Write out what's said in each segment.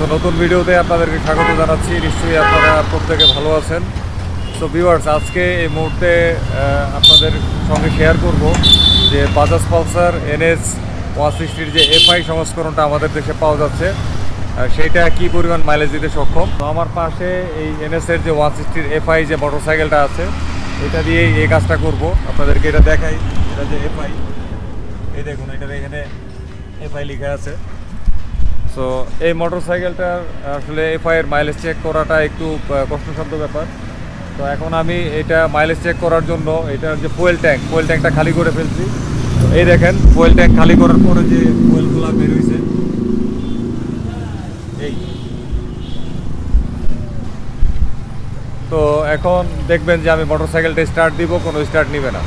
So নতুন ভিডিওতে আপনাদেরকে স্বাগত জানাচ্ছি। নিশ্চয়ই আপনারা প্রত্যেকে ভালো আছেন। সো ভিউয়ার্স, আজকে এই মুহূর্তে আপনাদের সঙ্গে শেয়ার করব যে বাজাজ পালসার NS 160-র যে FI সংস্করণটা আমাদের দেশে পাওয়া যাচ্ছে, সেইটা কী পরিমাণ মাইলেজ দিতে সক্ষম। তো আমার পাশে এই NS-এর যে 160-র FI যে মোটরসাইকেলটা আছে, এটা দিয়েই এই কাজটা করব। আপনাদেরকে এটা দেখাই, এটা যে FI, এই দেখুন এটার এখানে FI লেখা আছে। সো এই মোটরসাইকেলটার আসলে FI-এর মাইলেজ চেক করাটা একটু কষ্টসাধ্য ব্যাপার। তো এখন আমি এটা মাইলেজ চেক করার জন্য এটার যে ফুয়েল ট্যাঙ্কটা খালি করে ফেলছি। তো এই দেখেন ফুয়েল ট্যাঙ্ক খালি করার পরে যে ফুয়েলগুলো বের হয়েছে, এই তো এখন দেখবেন যে আমি মোটরসাইকেলটা স্টার্ট দিব, কোনো স্টার্ট নিবে না।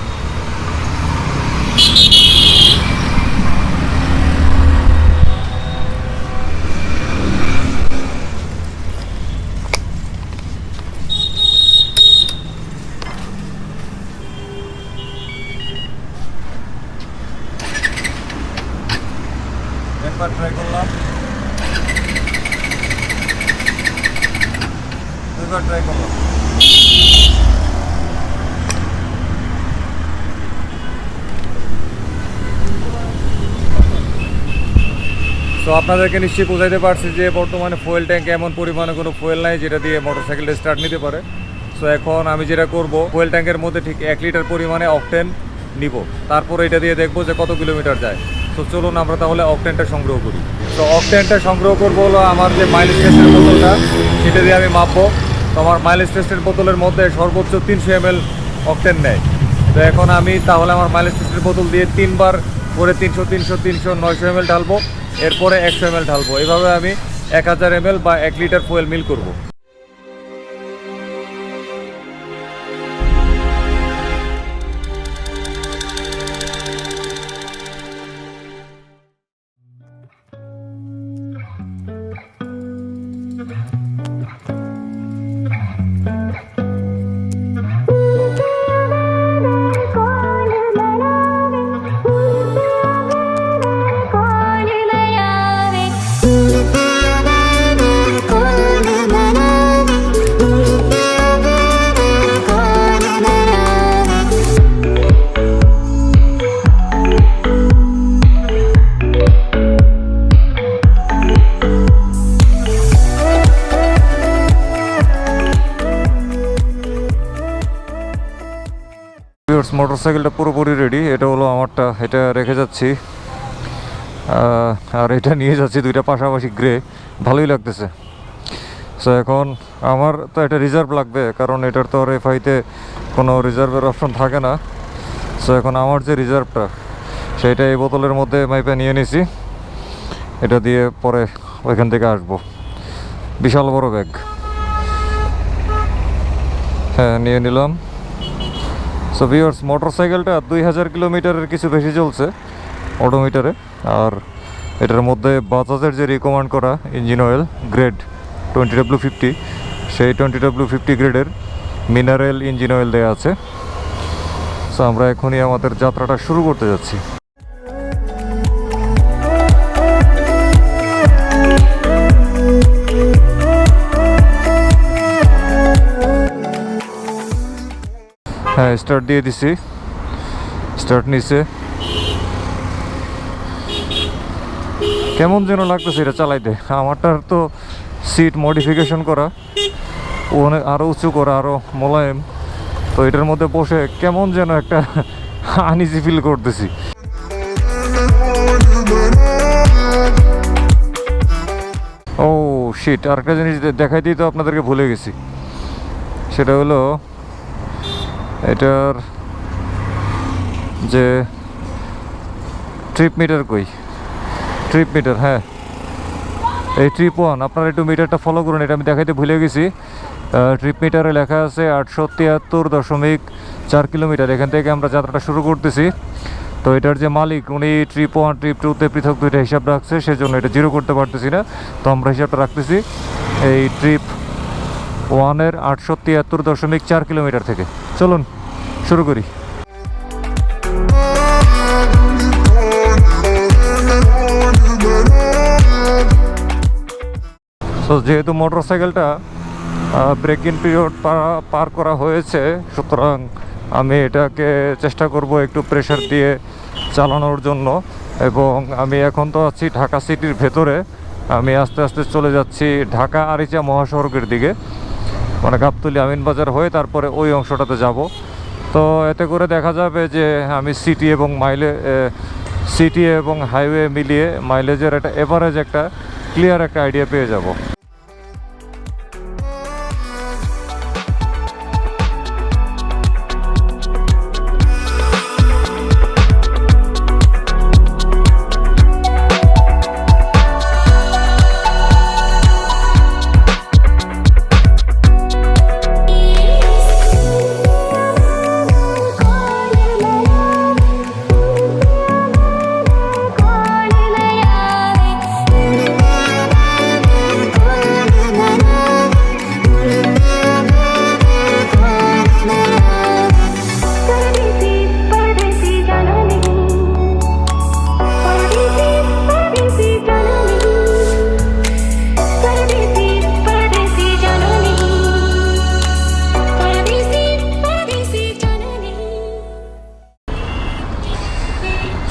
একবার ট্রাই করলাম, দুইবার ট্রাই করলাম। তো আপনাদেরকে নিশ্চয়ই বোঝাইতে পারছি যে বর্তমানে ফুয়েল ট্যাঙ্কে এমন পরিমাণে কোনো ফুয়েল নাই যেটা দিয়ে মোটরসাইকেলটা স্টার্ট নিতে পারে। সো এখন আমি যেটা করব, ফুয়েল ট্যাঙ্কের মধ্যে ঠিক 1 লিটার পরিমাণে অকটেন নিব, তারপরে এটা দিয়ে দেখবো যে কত কিলোমিটার যায়। তো চলুন আমরা তাহলে অকটেনটা সংগ্রহ করি। তো অকটেনটা সংগ্রহ করবো হলো আমার যে মাইলেজ টেস্টের বোতলটা, সেটা দিয়ে আমি মাপবো। তো আমার মাইলেজ টেস্টের বোতলের মধ্যে সর্বোচ্চ 300 ml অকটেন নেয়। তো এখন আমি তাহলে আমার মাইলেজ টেস্টের বোতল দিয়ে 3 বার করে 300, 300, 300, 900 ml ঢালবো, এরপরে 100 ml ঢালবো। এভাবে আমি 1000 ml বা 1 লিটার ফুয়েল মিল করবো। মোটরসাইকেলটা পুরোপুরি রেডি। এটা হলো আমারটা, এটা রেখে যাচ্ছি, আর এটা নিয়ে যাচ্ছি, দুইটা পাশাপাশি গ্রে, ভালোই লাগতেছে। সো এখন আমার তো এটা রিজার্ভ লাগবে, কারণ এটার তো আর FI-তে কোনো রিজার্ভের অপশন থাকে না। সো এখন আমার যে রিজার্ভটা, সেইটা এই বোতলের মধ্যে মাইপে নিয়ে নিছি। এটা দিয়ে পরে ওইখান থেকে আসবো। বিশাল বড় ব্যাগ, হ্যাঁ নিয়ে নিলাম। সো ভিউয়ার্স, মোটরসাইকেলটা 2000 কিলোমিটারের কিছু বেশি চলছে অডোমিটারে। আর এটার মধ্যে বাজাজের যে রিকমেন্ড করা ইঞ্জিন অয়েল গ্রেড 20W50, সেই 20W50 গ্রেডের মিনারেল ইঞ্জিন অয়েল দেওয়া আছে। সো আমরা এখনই আমাদের যাত্রাটা শুরু করতে যাচ্ছি। হ্যাঁ, স্টার্ট দিয়ে দিছি, স্টার্ট নিছে। কেমন যেন লাগতেছে এটা চালাইতে। আমারটার তো সিট মডিফিকেশন করা, অনেক আরও উঁচু করা, আরও মোলায়েম। তো এটার মধ্যে বসে কেমন যেন একটা আনইজি ফিল করতেছি। ও শিট, আরেকটা জিনিস দেখাইতেই তো আপনাদেরকে ভুলে গেছি। সেটা হলো এটার যে ট্রিপ মিটার, ট্রিপ মিটার, হ্যাঁ এই ট্রিপ 1, আপনারা একটু মিটারটা ফলো করুন, এটা আমি দেখাইতে ভুলে গেছি। ট্রিপ মিটারে লেখা আছে 873.4 কিলোমিটার। এখান থেকে আমরা যাত্রাটা শুরু করতেছি। তো এটার যে মালিক, উনি ট্রিপ 1, ট্রিপ 2-তে পৃথক দুইটা হিসাব রাখছে, সেজন্য এটা জিরো করতে পারতেছি না। তো আমরা হিসাবটা রাখতেছি এই ট্রিপ 1-এর 873.4 কিলোমিটার থেকে। চলুন শুরু করি। তো যেহেতু মোটরসাইকেলটা ব্রেক ইন পিরিয়ড পার করা হয়েছে, সুতরাং আমি এটাকে চেষ্টা করব একটু প্রেশার দিয়ে চালানোর জন্য। এবং আমি এখন তো আছি ঢাকা সিটির ভেতরে, আমি আস্তে আস্তে চলে যাচ্ছি ঢাকা আরিচা মহাসড়কের দিকে, মানে গাবতলী আমিনবাজার হয়ে তারপরে ওই অংশটাতে যাব। তো এতে করে দেখা যাবে যে আমি সিটি এবং হাইওয়ে মিলিয়ে মাইলেজের একটা এভারেজ একটা ক্লিয়ার একটা আইডিয়া পেয়ে যাব।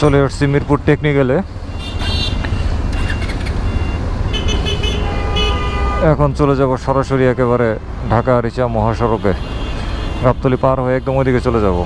চলে আসছি মিরপুর টেকনিক্যালে। এখন চলে যাব সরাসরি একেবারে ঢাকা আরিচা মহাসড়কে, গাবতলী পার হয়ে একদম ওইদিকে চলে যাব।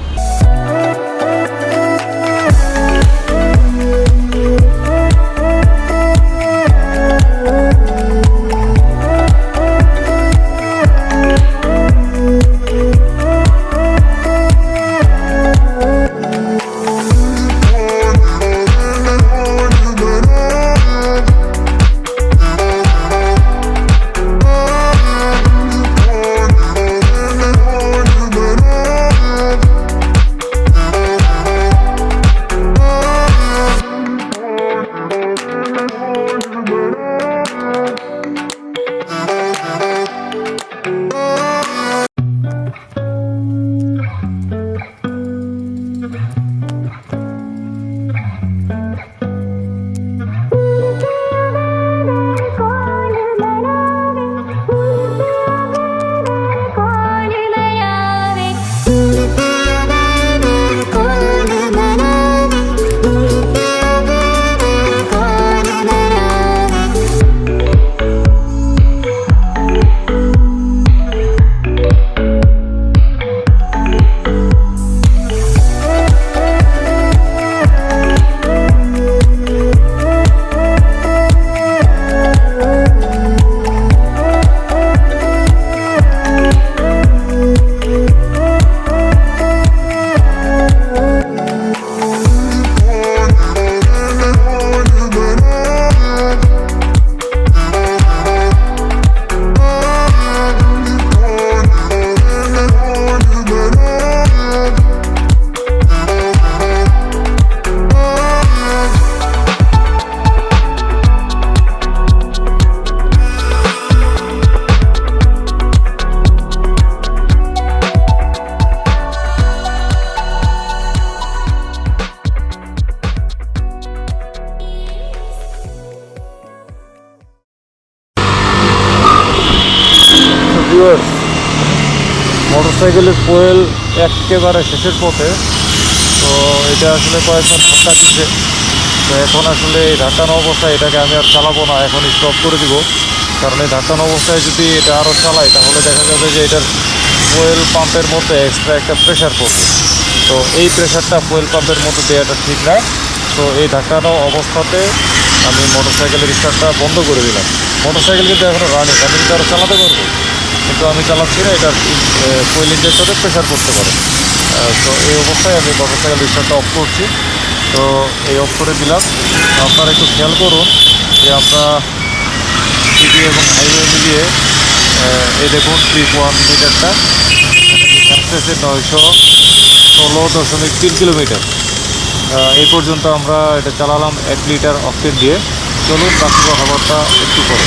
মোটরসাইকেলের ফুয়েল একেবারে শেষের পথে, তো এটা আসলে কয়েকবার ধাক্কা দিচ্ছে। তো এখন আসলে এই ধাক্কানো অবস্থায় এটাকে আমি আর চালাবো না, এখন স্টপ করে দিব। কারণ এই ধাক্কানো অবস্থায় যদি এটা আরও চালাই তাহলে দেখা যাবে যে এটার ফুয়েল পাম্পের মধ্যে এক্সট্রা একটা প্রেশার পড়বে। তো এই প্রেশারটা ফুয়েল পাম্পের মধ্যে দেওয়াটা ঠিক না। তো এই ধাক্কানো অবস্থাতে আমি মোটরসাইকেলের স্টার্টটা বন্ধ করে দিলাম। মোটরসাইকেল কিন্তু এখনও রানিং, আমি কিন্তু আরও চালাতে পারবো, কিন্তু আমি চালাচ্ছি না, এটার ফুয়েল ইঞ্জেক্টরে প্রেশার পড়তে পারে। তো এই অবস্থায় আমি মোটরসাইকেল স্টার্টটা অফ করছি। তো এই অফ করে দিলাম। আপনারা একটু খেয়াল করুন যে আমরা সিটি এবং হাইওয়ে মিলিয়ে এই দেখুন ট্রিপ 1 মিটারটা এখানে 916.3 কিলোমিটার। এই পর্যন্ত আমরা এটা চালালাম 1 লিটার অক্টেন দিয়ে। চলুন বাকি কথাবার্তা একটু করে।